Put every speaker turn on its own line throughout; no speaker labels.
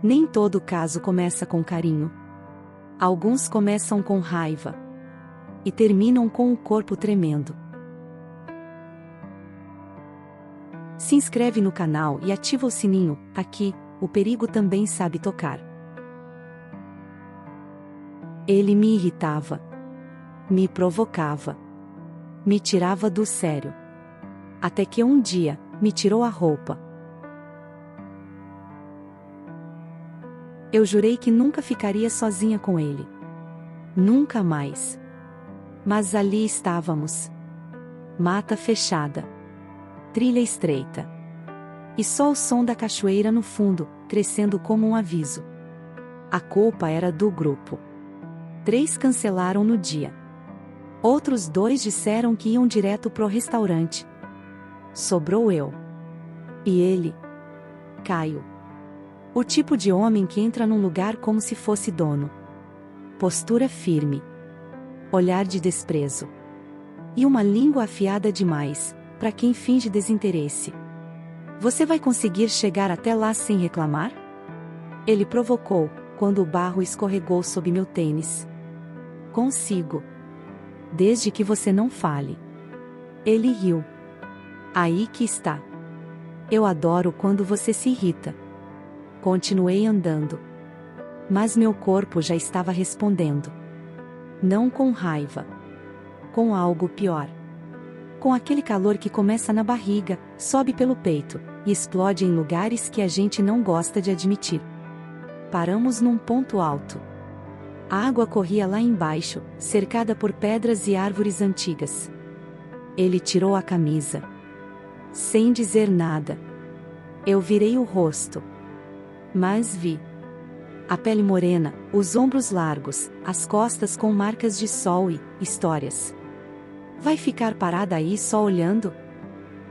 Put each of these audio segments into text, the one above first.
Nem todo caso começa com carinho. Alguns começam com raiva e terminam com o corpo tremendo. Se inscreve no canal e ativa o sininho. Aqui, o perigo também sabe tocar. Ele me irritava, me provocava, me tirava do sério. Até que um dia, me tirou a roupa. Eu jurei que nunca ficaria sozinha com ele. Nunca mais. Mas ali estávamos. Mata fechada. Trilha estreita. E só o som da cachoeira no fundo, crescendo como um aviso. A culpa era do grupo. 3 cancelaram no dia. Outros 2 disseram que iam direto pro restaurante. Sobrou eu. E ele. Caio. O tipo de homem que entra num lugar como se fosse dono. Postura firme. Olhar de desprezo. E uma língua afiada demais, para quem finge desinteresse. Você vai conseguir chegar até lá sem reclamar? Ele provocou, quando o barro escorregou sob meu tênis. Consigo. Desde que você não fale. Ele riu. Aí que está. Eu adoro quando você se irrita. Continuei andando. Mas meu corpo já estava respondendo. Não com raiva. Com algo pior. Com aquele calor que começa na barriga, sobe pelo peito, e explode em lugares que a gente não gosta de admitir. Paramos num ponto alto. A água corria lá embaixo, cercada por pedras e árvores antigas. Ele tirou a camisa. Sem dizer nada. Eu virei o rosto. Mas vi. A pele morena, os ombros largos, as costas com marcas de sol e histórias. Vai ficar parada aí só olhando?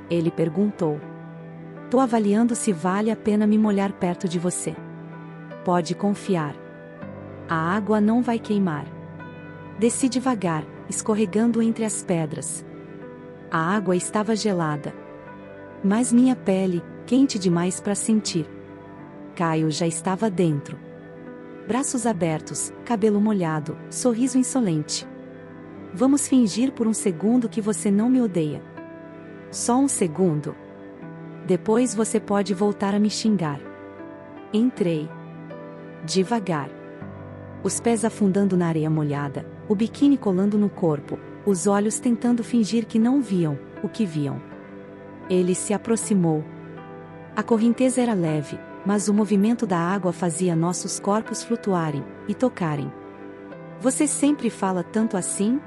Ele perguntou. Tô avaliando se vale a pena me molhar perto de você. Pode confiar. A água não vai queimar. Desci devagar, escorregando entre as pedras. A água estava gelada. Mas minha pele, quente demais para sentir. Caio já estava dentro. Braços abertos, cabelo molhado, sorriso insolente. Vamos fingir por um segundo que você não me odeia. Só um segundo. Depois você pode voltar a me xingar. Entrei. Devagar. Os pés afundando na areia molhada, o biquíni colando no corpo, os olhos tentando fingir que não viam o que viam. Ele se aproximou. A correnteza era leve, mas o movimento da água fazia nossos corpos flutuarem e tocarem. Você sempre fala tanto assim?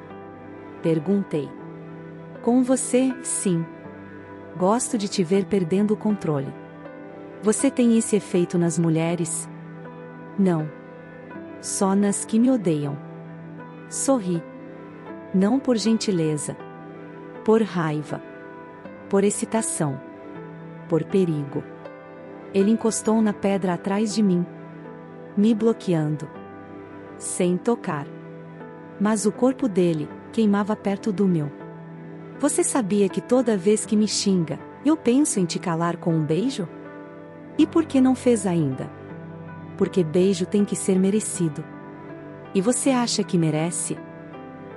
Perguntei. Com você, sim. Gosto de te ver perdendo o controle. Você tem esse efeito nas mulheres? Não. Só nas que me odeiam. Sorri. Não por gentileza. Por raiva. Por excitação. Por perigo. Ele encostou na pedra atrás de mim, me bloqueando. Sem tocar. Mas o corpo dele queimava perto do meu. Você sabia que toda vez que me xinga, eu penso em te calar com um beijo? E por que não fez ainda? Porque beijo tem que ser merecido. E você acha que merece?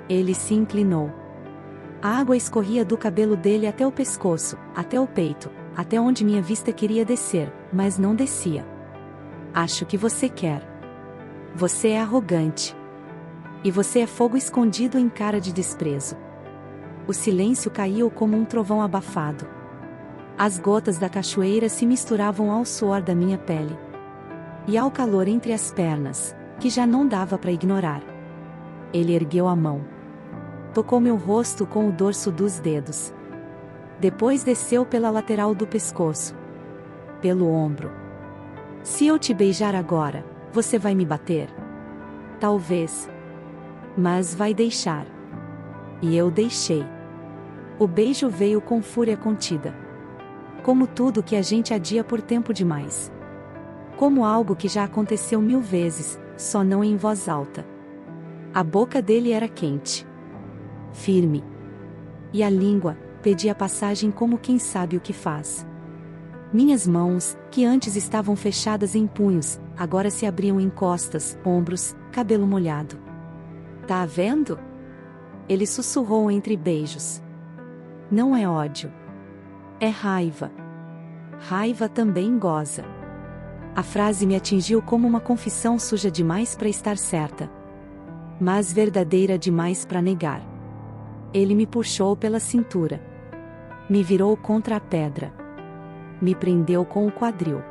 Ele se inclinou. A água escorria do cabelo dele até o pescoço, até o peito, até onde minha vista queria descer, mas não descia. Acho que você quer. Você é arrogante. E você é fogo escondido em cara de desprezo. O silêncio caiu como um trovão abafado. As gotas da cachoeira se misturavam ao suor da minha pele. E ao calor entre as pernas, que já não dava para ignorar. Ele ergueu a mão. Tocou meu rosto com o dorso dos dedos. Depois desceu pela lateral do pescoço. Pelo ombro. Se eu te beijar agora, você vai me bater? Talvez. Mas vai deixar. E eu deixei. O beijo veio com fúria contida. Como tudo que a gente adia por tempo demais. Como algo que já aconteceu 1000 vezes, só não em voz alta. A boca dele era quente. Firme. E a língua pedia passagem como quem sabe o que faz. Minhas mãos, que antes estavam fechadas em punhos, agora se abriam em costas, ombros, cabelo molhado. Tá vendo? Ele sussurrou entre beijos. Não é ódio. É raiva. Raiva também goza. A frase me atingiu como uma confissão suja demais para estar certa, mas verdadeira demais para negar. Ele me puxou pela cintura. Me virou contra a pedra. Me prendeu com o quadril.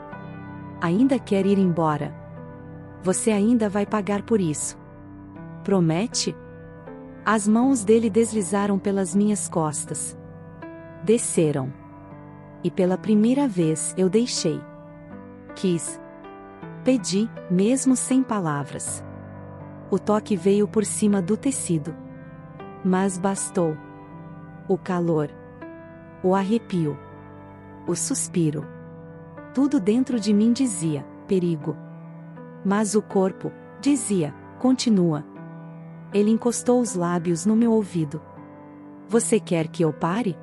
Ainda quer ir embora? Você ainda vai pagar por isso. Promete? As mãos dele deslizaram pelas minhas costas. Desceram. E pela primeira vez eu deixei. Quis. Pedi, mesmo sem palavras. O toque veio por cima do tecido. Mas bastou. O calor. O arrepio. O suspiro. Tudo dentro de mim dizia, perigo. Mas o corpo, dizia, continua. Ele encostou os lábios no meu ouvido. Você quer que eu pare?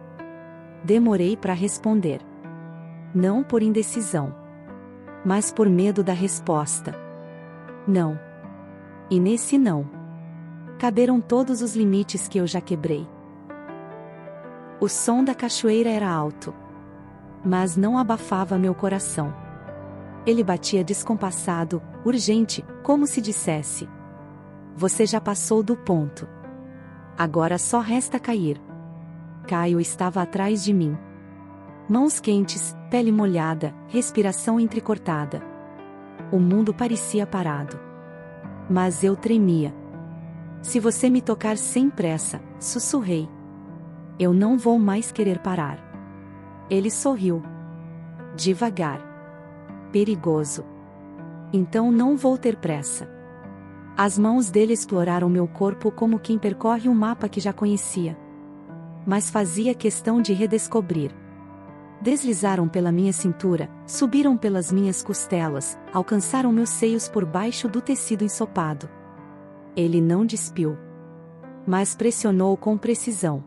Demorei para responder. Não por indecisão, mas por medo da resposta. Não. E nesse não, caberam todos os limites que eu já quebrei. O som da cachoeira era alto, mas não abafava meu coração. Ele batia descompassado, urgente, como se dissesse: você já passou do ponto. Agora só resta cair. Caio estava atrás de mim. Mãos quentes, pele molhada, respiração entrecortada. O mundo parecia parado. Mas eu tremia. Se você me tocar sem pressa, sussurrei. Eu não vou mais querer parar. Ele sorriu. Devagar. Perigoso. Então não vou ter pressa. As mãos dele exploraram meu corpo como quem percorre um mapa que já conhecia. Mas fazia questão de redescobrir. Deslizaram pela minha cintura, subiram pelas minhas costelas, alcançaram meus seios por baixo do tecido ensopado. Ele não despiu, mas pressionou com precisão.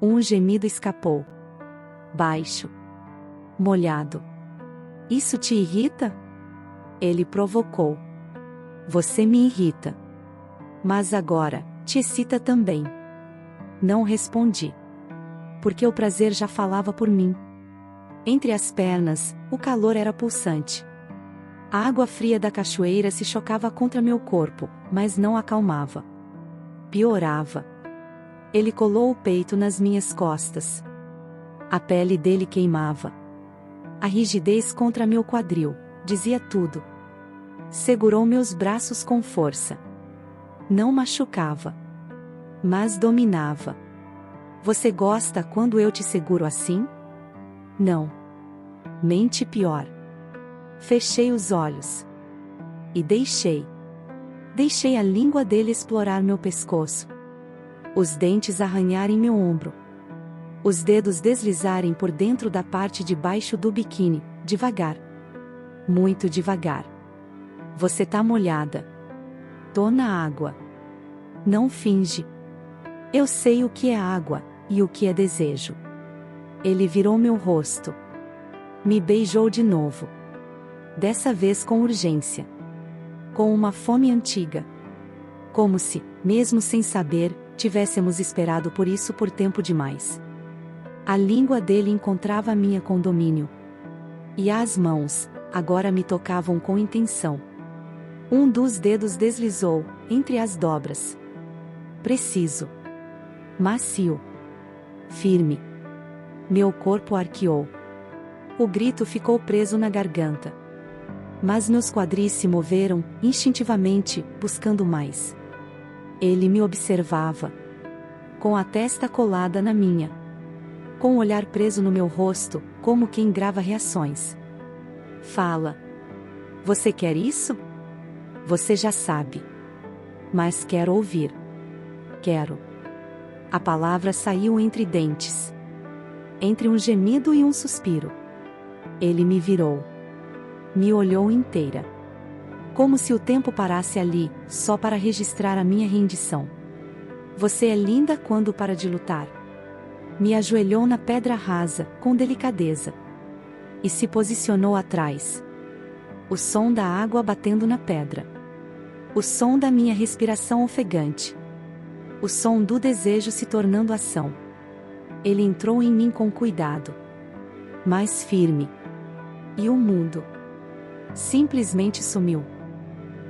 Um gemido escapou. Baixo. Molhado. Isso te irrita? Ele provocou. Você me irrita. Mas agora, te excita também. Não respondi. Porque o prazer já falava por mim. Entre as pernas, o calor era pulsante. A água fria da cachoeira se chocava contra meu corpo, mas não acalmava. Piorava. Ele colou o peito nas minhas costas. A pele dele queimava. A rigidez contra meu quadril, dizia tudo. Segurou meus braços com força. Não machucava, mas dominava. Você gosta quando eu te seguro assim? Não. Mente pior. Fechei os olhos. E deixei. Deixei a língua dele explorar meu pescoço. Os dentes arranharem meu ombro. Os dedos deslizarem por dentro da parte de baixo do biquíni, devagar. Muito devagar. Você tá molhada. Tô na água. Não finge. Eu sei o que é água, e o que é desejo. Ele virou meu rosto. Me beijou de novo. Dessa vez com urgência. Com uma fome antiga. Como se, mesmo sem saber, tivéssemos esperado por isso por tempo demais. A língua dele encontrava a minha com domínio. E as mãos, agora me tocavam com intenção. Um dos dedos deslizou, entre as dobras. Preciso. Macio. Firme. Meu corpo arqueou. O grito ficou preso na garganta. Mas meus quadris se moveram, instintivamente, buscando mais. Ele me observava. Com a testa colada na minha. Com o olhar preso no meu rosto, como quem grava reações. Fala. Você quer isso? Você já sabe. Mas quero ouvir. Quero. A palavra saiu entre dentes. Entre um gemido e um suspiro. Ele me virou. Me olhou inteira. Como se o tempo parasse ali, só para registrar a minha rendição. Você é linda quando para de lutar. Me ajoelhou na pedra rasa, com delicadeza. E se posicionou atrás. O som da água batendo na pedra. O som da minha respiração ofegante. O som do desejo se tornando ação. Ele entrou em mim com cuidado, mais firme. E o mundo simplesmente sumiu.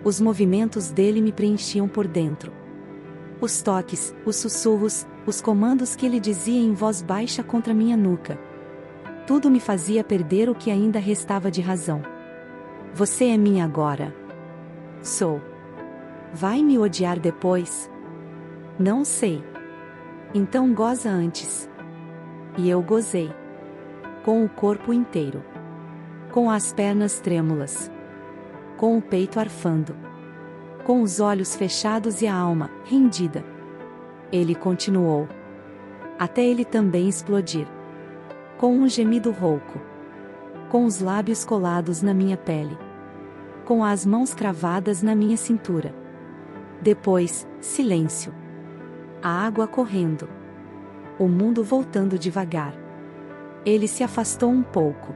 Os movimentos dele me preenchiam por dentro. Os toques, os sussurros, os comandos que ele dizia em voz baixa contra minha nuca. Tudo me fazia perder o que ainda restava de razão. Você é minha agora. Sou. Vai me odiar depois? Não sei. Então goza antes. E eu gozei. Com o corpo inteiro. Com as pernas trêmulas. Com o peito arfando. Com os olhos fechados e a alma rendida. Ele continuou. Até ele também explodir. Com um gemido rouco. Com os lábios colados na minha pele. Com as mãos cravadas na minha cintura. Depois, silêncio. A água correndo. O mundo voltando devagar. Ele se afastou um pouco.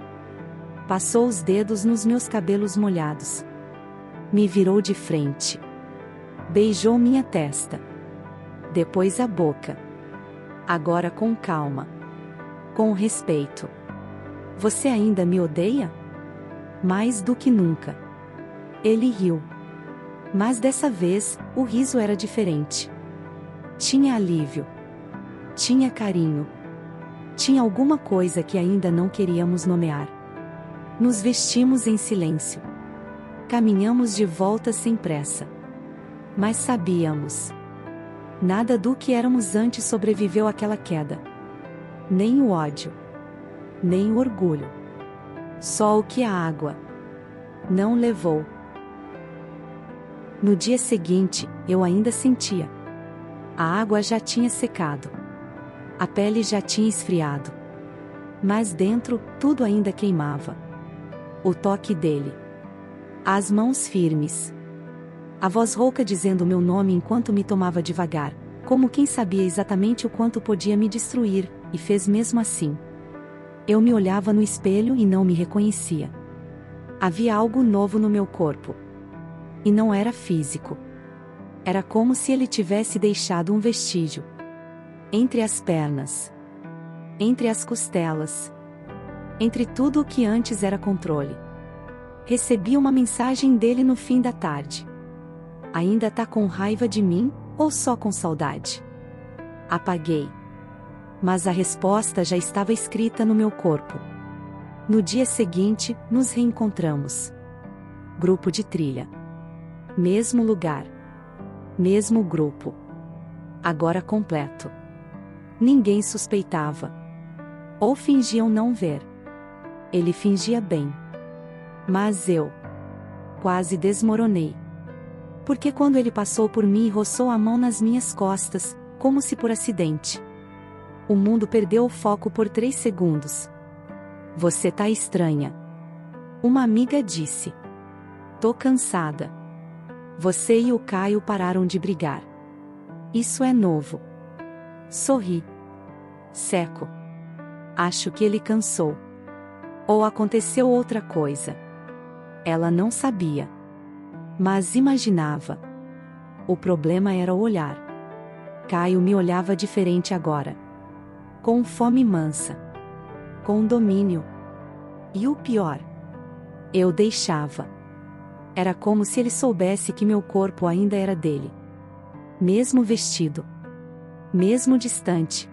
Passou os dedos nos meus cabelos molhados. Me virou de frente. Beijou minha testa. Depois a boca. Agora com calma. Com respeito. Você ainda me odeia? Mais do que nunca. Ele riu. Mas dessa vez, o riso era diferente. Tinha alívio. Tinha carinho. Tinha alguma coisa que ainda não queríamos nomear. Nos vestimos em silêncio. Caminhamos de volta sem pressa. Mas sabíamos. Nada do que éramos antes sobreviveu àquela queda. Nem o ódio. Nem o orgulho. Só o que a água não levou. No dia seguinte, eu ainda sentia. A água já tinha secado. A pele já tinha esfriado. Mas dentro, tudo ainda queimava. O toque dele. As mãos firmes. A voz rouca dizendo meu nome enquanto me tomava devagar, como quem sabia exatamente o quanto podia me destruir, e fez mesmo assim. Eu me olhava no espelho e não me reconhecia. Havia algo novo no meu corpo. E não era físico. Era como se ele tivesse deixado um vestígio. Entre as pernas. Entre as costelas. Entre tudo o que antes era controle. Recebi uma mensagem dele no fim da tarde. Ainda tá com raiva de mim, ou só com saudade? Apaguei. Mas a resposta já estava escrita no meu corpo. No dia seguinte, nos reencontramos. Grupo de trilha. Mesmo lugar. Mesmo grupo. Agora completo. Ninguém suspeitava. Ou fingiam não ver. Ele fingia bem. Mas eu quase desmoronei. Porque quando ele passou por mim e roçou a mão nas minhas costas, como se por acidente. O mundo perdeu o foco por 3 segundos. Você tá estranha. Uma amiga disse. Tô cansada. Você e o Caio pararam de brigar. Isso é novo. Sorri. Seco. Acho que ele cansou. Ou aconteceu outra coisa. Ela não sabia. Mas imaginava. O problema era o olhar. Caio me olhava diferente agora. Com fome mansa. Com domínio. E o pior. Eu deixava. Era como se ele soubesse que meu corpo ainda era dele. Mesmo vestido. Mesmo distante.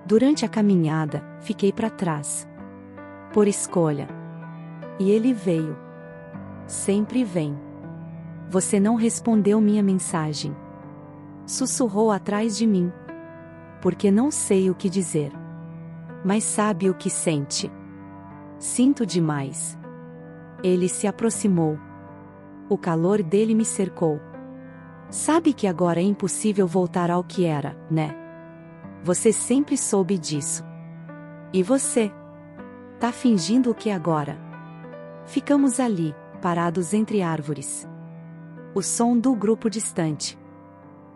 Durante a caminhada, fiquei para trás. Por escolha. E ele veio. Sempre vem. Você não respondeu minha mensagem. Sussurrou atrás de mim. Porque não sei o que dizer. Mas sabe o que sente. Sinto demais. Ele se aproximou. O calor dele me cercou. Sabe que agora é impossível voltar ao que era, né? Você sempre soube disso. E você? Tá fingindo o que agora? Ficamos ali, parados entre árvores. O som do grupo distante.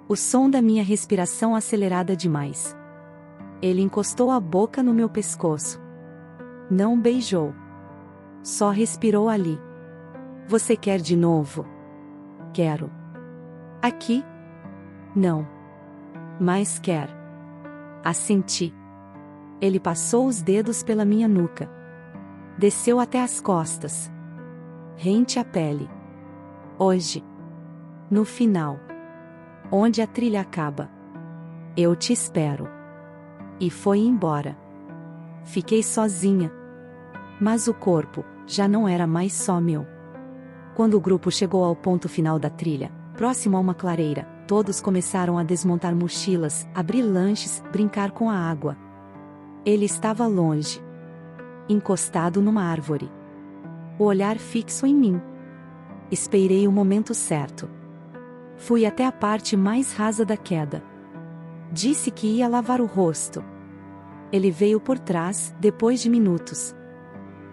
O som da minha respiração acelerada demais. Ele encostou a boca no meu pescoço. Não beijou. Só respirou ali. Você quer de novo? Quero. Aqui? Não. Mas quer. Assenti. Ele passou os dedos pela minha nuca. Desceu até as costas. Rente a pele. Hoje. No final. Onde a trilha acaba. Eu te espero. E foi embora. Fiquei sozinha. Mas o corpo já não era mais só meu. Quando o grupo chegou ao ponto final da trilha, próximo a uma clareira, todos começaram a desmontar mochilas, abrir lanches, brincar com a água. Ele estava longe. Encostado numa árvore. O olhar fixo em mim. Esperei o momento certo. Fui até a parte mais rasa da queda. Disse que ia lavar o rosto. Ele veio por trás, depois de minutos.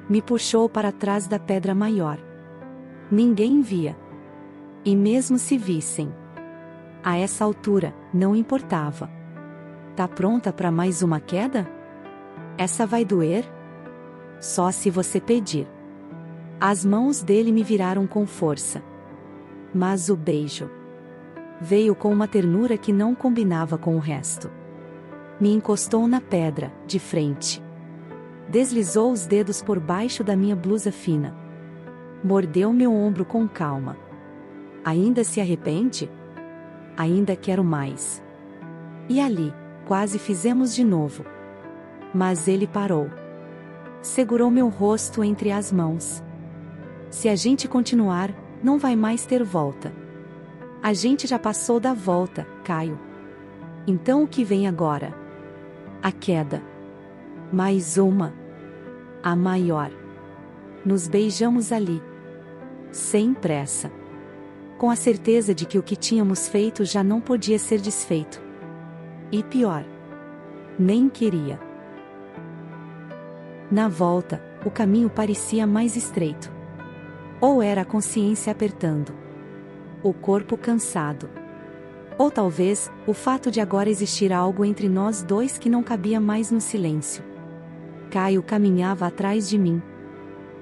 Me puxou para trás da pedra maior. Ninguém via. E mesmo se vissem, a essa altura, não importava. Tá pronta para mais uma queda? Essa vai doer? Só se você pedir. As mãos dele me viraram com força. Mas o beijo veio com uma ternura que não combinava com o resto. Me encostou na pedra, de frente. Deslizou os dedos por baixo da minha blusa fina. Mordeu meu ombro com calma. Ainda se arrepende? Ainda quero mais. E ali, quase fizemos de novo. Mas ele parou. Segurou meu rosto entre as mãos. Se a gente continuar, não vai mais ter volta. A gente já passou da volta, Caio. Então o que vem agora? A queda. Mais uma. A maior. Nos beijamos ali. Sem pressa. Com a certeza de que o que tínhamos feito já não podia ser desfeito. E pior. Nem queria. Na volta, o caminho parecia mais estreito. Ou era a consciência apertando. O corpo cansado. Ou talvez, o fato de agora existir algo entre nós dois que não cabia mais no silêncio. Caio caminhava atrás de mim.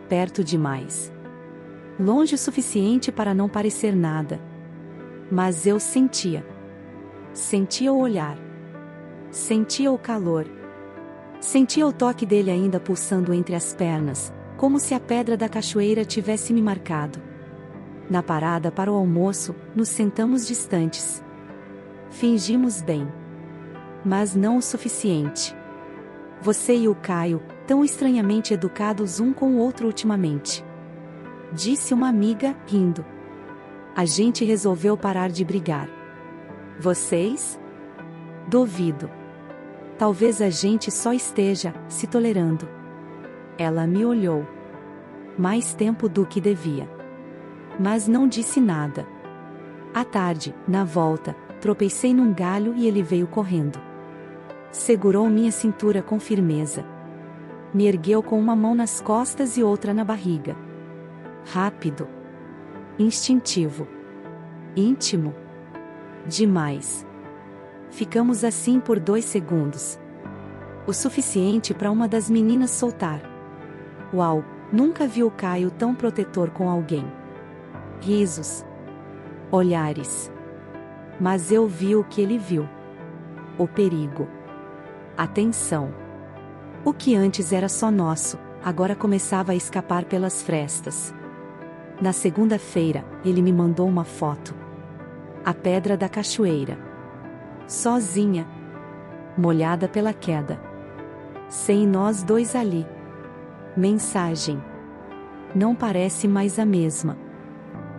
Perto demais. Longe o suficiente para não parecer nada. Mas eu sentia. Sentia o olhar. Sentia o calor. Sentia o toque dele ainda pulsando entre as pernas, como se a pedra da cachoeira tivesse me marcado. Na parada para o almoço, nos sentamos distantes. Fingimos bem. Mas não o suficiente. Você e o Caio, tão estranhamente educados um com o outro ultimamente. Disse uma amiga, rindo. A gente resolveu parar de brigar. Vocês? Duvido. Talvez a gente só esteja se tolerando. Ela me olhou. Mais tempo do que devia. Mas não disse nada. À tarde, na volta, tropecei num galho e ele veio correndo. Segurou minha cintura com firmeza. Me ergueu com uma mão nas costas e outra na barriga. Rápido. Instintivo. Íntimo. Demais. Ficamos assim por 2 segundos. O suficiente para uma das meninas soltar. Uau, nunca vi o Caio tão protetor com alguém. Risos. Olhares. Mas eu vi o que ele viu. O perigo. A tensão. O que antes era só nosso, agora começava a escapar pelas frestas. Na segunda-feira, ele me mandou uma foto. A pedra da cachoeira. Sozinha. Molhada pela queda. Sem nós dois ali. Mensagem. Não parece mais a mesma.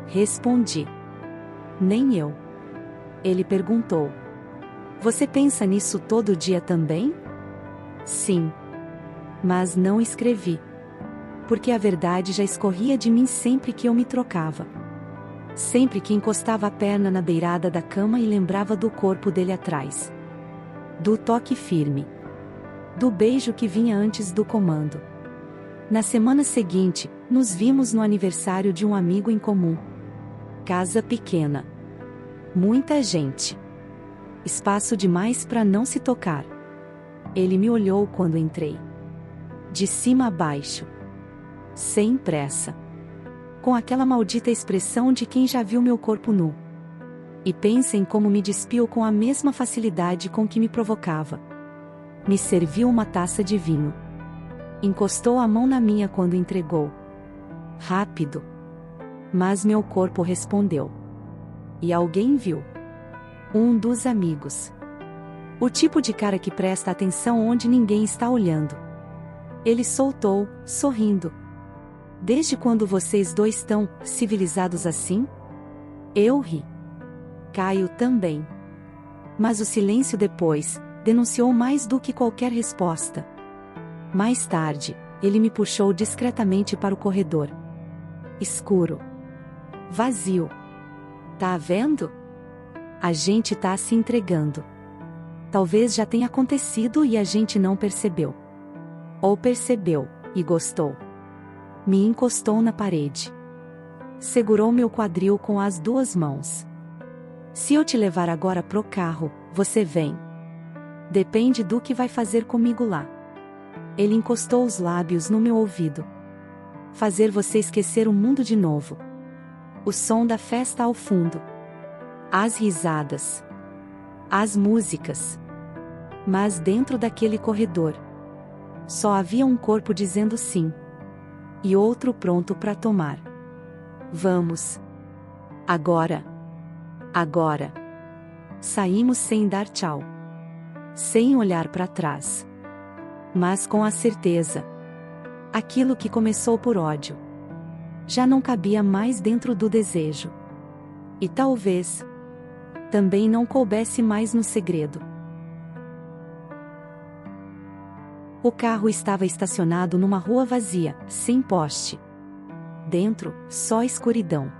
Respondi. Nem eu. Ele perguntou. Você pensa nisso todo dia também? Sim. Mas não escrevi. Porque a verdade já escorria de mim sempre que eu me trocava. Sempre que encostava a perna na beirada da cama e lembrava do corpo dele atrás. Do toque firme. Do beijo que vinha antes do comando. Na semana seguinte, nos vimos no aniversário de um amigo em comum. Casa pequena. Muita gente. Espaço demais para não se tocar. Ele me olhou quando entrei. De cima a baixo. Sem pressa. com aquela maldita expressão de quem já viu meu corpo nu. E pensa em como me despiu com a mesma facilidade com que me provocava. Me serviu uma taça de vinho. Encostou a mão na minha quando entregou. Rápido. Mas meu corpo respondeu. E alguém viu. Um dos amigos. O tipo de cara que presta atenção onde ninguém está olhando. Ele soltou, sorrindo. Desde quando vocês dois estão civilizados assim? Eu ri. Caio também. Mas o silêncio depois denunciou mais do que qualquer resposta. Mais tarde, ele me puxou discretamente para o corredor. Escuro. Vazio. Tá vendo? A gente tá se entregando. Talvez já tenha acontecido e a gente não percebeu. Ou percebeu, e gostou. Me encostou na parede. Segurou meu quadril com as duas mãos. Se eu te levar agora pro carro, você vem. Depende do que vai fazer comigo lá. Ele encostou os lábios no meu ouvido. Fazer você esquecer o mundo de novo. O som da festa ao fundo. As risadas. As músicas. Mas dentro daquele corredor, só havia um corpo dizendo sim. E outro pronto para tomar. Vamos. Agora. Agora. Saímos sem dar tchau. Sem olhar para trás. Mas com a certeza. Aquilo que começou por ódio já não cabia mais dentro do desejo. E talvez também não coubesse mais no segredo. O carro estava estacionado numa rua vazia, sem poste. Dentro, só escuridão.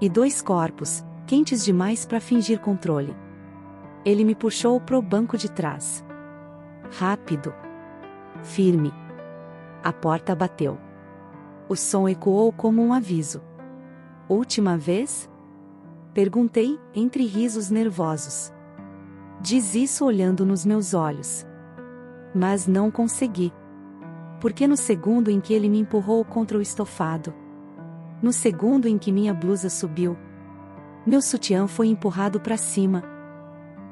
E dois corpos, quentes demais para fingir controle. Ele me puxou pro banco de trás. Rápido. Firme. A porta bateu. O som ecoou como um aviso. Última vez? Perguntei, entre risos nervosos. Diz isso olhando nos meus olhos. Mas não consegui. Porque no segundo em que ele me empurrou contra o estofado, no segundo em que minha blusa subiu, meu sutiã foi empurrado para cima,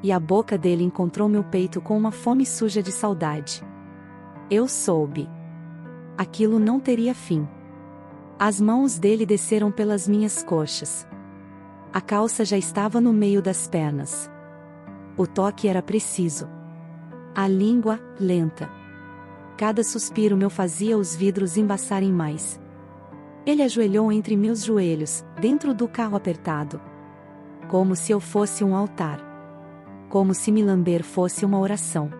e a boca dele encontrou meu peito com uma fome suja de saudade. Eu soube. Aquilo não teria fim. As mãos dele desceram pelas minhas coxas. A calça já estava no meio das pernas. O toque era preciso. A língua, lenta. Cada suspiro meu fazia os vidros embaçarem mais. Ele ajoelhou entre meus joelhos, dentro do carro apertado. Como se eu fosse um altar. Como se me lamber fosse uma oração.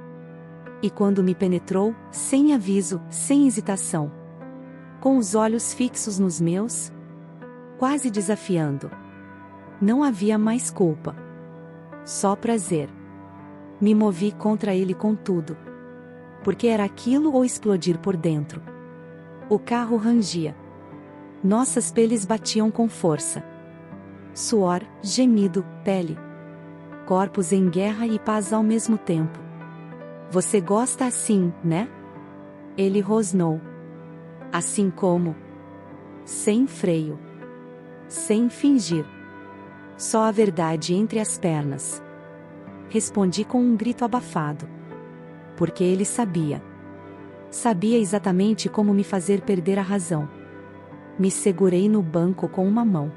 E quando me penetrou, sem aviso, sem hesitação, com os olhos fixos nos meus, quase desafiando, não havia mais culpa. Só prazer. Me movi contra ele com tudo. Porque era aquilo ou explodir por dentro. O carro rangia. Nossas peles batiam com força. Suor, gemido, pele. Corpos em guerra e paz ao mesmo tempo. Você gosta assim, né? Ele rosnou. Assim como. Sem freio. Sem fingir. Só a verdade entre as pernas. Respondi com um grito abafado. Porque ele sabia. Sabia exatamente como me fazer perder a razão. Me segurei no banco com uma mão.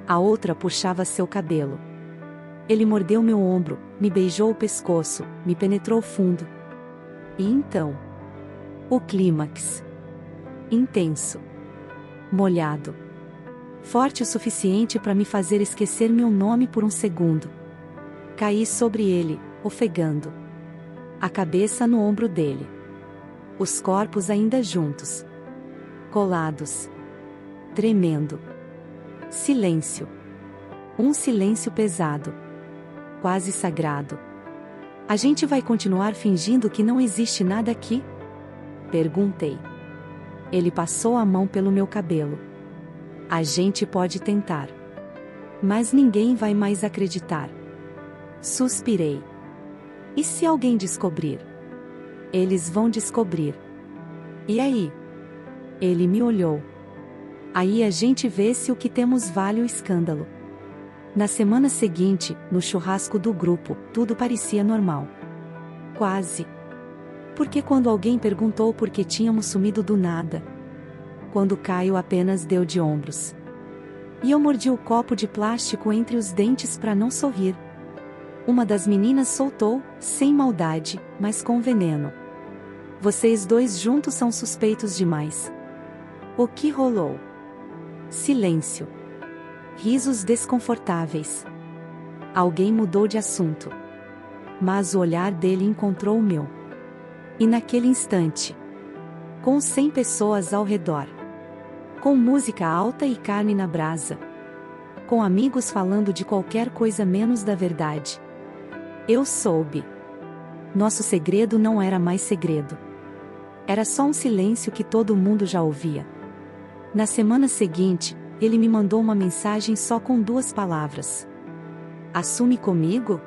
A outra puxava seu cabelo. Ele mordeu meu ombro, me beijou o pescoço, me penetrou fundo. E então? O clímax. Intenso. Molhado. Forte o suficiente para me fazer esquecer meu nome por um segundo. Caí sobre ele, ofegando. A cabeça no ombro dele. Os corpos ainda juntos. Colados. Tremendo. Silêncio. Um silêncio pesado. Quase sagrado. A gente vai continuar fingindo que não existe nada aqui? Perguntei. Ele passou a mão pelo meu cabelo. A gente pode tentar. Mas ninguém vai mais acreditar. Suspirei. E se alguém descobrir? Eles vão descobrir. E aí? Ele me olhou. Aí a gente vê se o que temos vale o escândalo. Na semana seguinte, no churrasco do grupo, tudo parecia normal. Quase. Porque quando alguém perguntou por que tínhamos sumido do nada. Quando Caio apenas deu de ombros. E eu mordi o copo de plástico entre os dentes para não sorrir. Uma das meninas soltou, sem maldade, mas com veneno. Vocês dois juntos são suspeitos demais. O que rolou? Silêncio. Risos desconfortáveis. Alguém mudou de assunto. Mas o olhar dele encontrou o meu. E naquele instante, com 100 pessoas ao redor, com música alta e carne na brasa, com amigos falando de qualquer coisa menos da verdade, eu soube. Nosso segredo não era mais segredo. Era só um silêncio que todo mundo já ouvia. Na semana seguinte, ele me mandou uma mensagem só com 2 palavras. Assume comigo?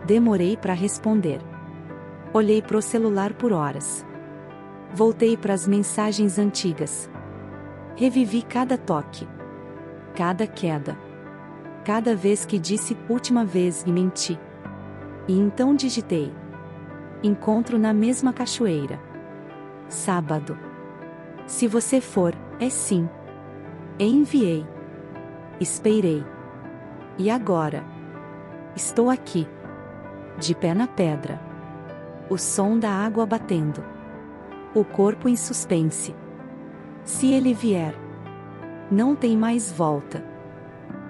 Demorei para responder. Olhei pro celular por horas. Voltei para as mensagens antigas. Revivi cada toque. Cada queda. Cada vez que disse última vez e menti. E então digitei. Encontro na mesma cachoeira. Sábado. Se você for, é sim. Enviei. Esperei. E agora? Estou aqui. De pé na pedra. O som da água batendo. O corpo em suspense. Se ele vier, não tem mais volta.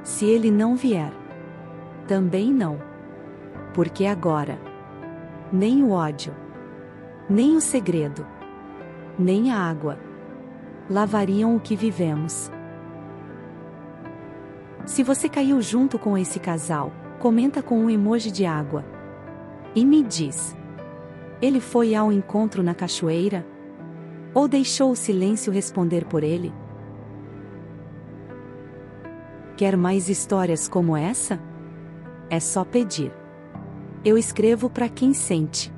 Se ele não vier, também não. Porque agora, nem o ódio, nem o segredo, nem a água lavariam o que vivemos. Se você caiu junto com esse casal, comenta com um emoji de água. E me diz: ele foi ao encontro na cachoeira? Ou deixou o silêncio responder por ele? Quer mais histórias como essa? É só pedir. Eu escrevo para quem sente.